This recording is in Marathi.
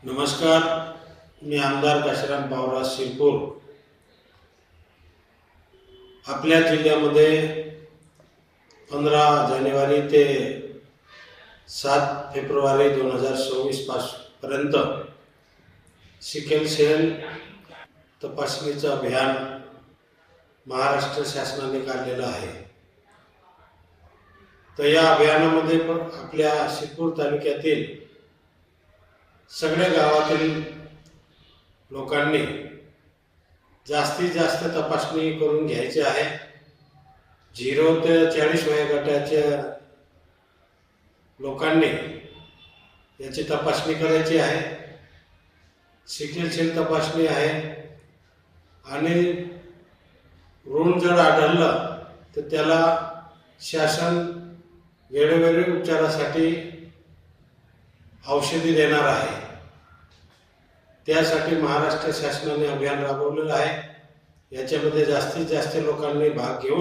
नमस्कार, मी आमदार काशीराम बावरा शिरपूर। आपल्या जिल्ह्यामध्ये 15 जानेवारी ते 7 फेब्रुवारी 2024 पर्यंत सिकल सेल तपासणीचं अभियान महाराष्ट्र शासनाने काढलेलं आहे। तर या अभियानामध्ये आपल्या शिरपूर तालुक्यातील सगळ्या गावातील लोकांनी जास्तीत जास्त तपासणी करून घ्यायची आहे। 0 ते 40 वयोगटाच्या लोकांनी याची तपासणी करायची आहे। सिकल सेल तपासणी आहे आणि ऋण जर आढळलं तर त्याला शासन वेळोवेळी उपचारासाठी औषधी देणार आहे। त्यासाठी महाराष्ट्र शासनाने अभियान राबवलेलं आहे। याच्यामध्ये जास्तीत जास्त लोकांनी भाग घेऊन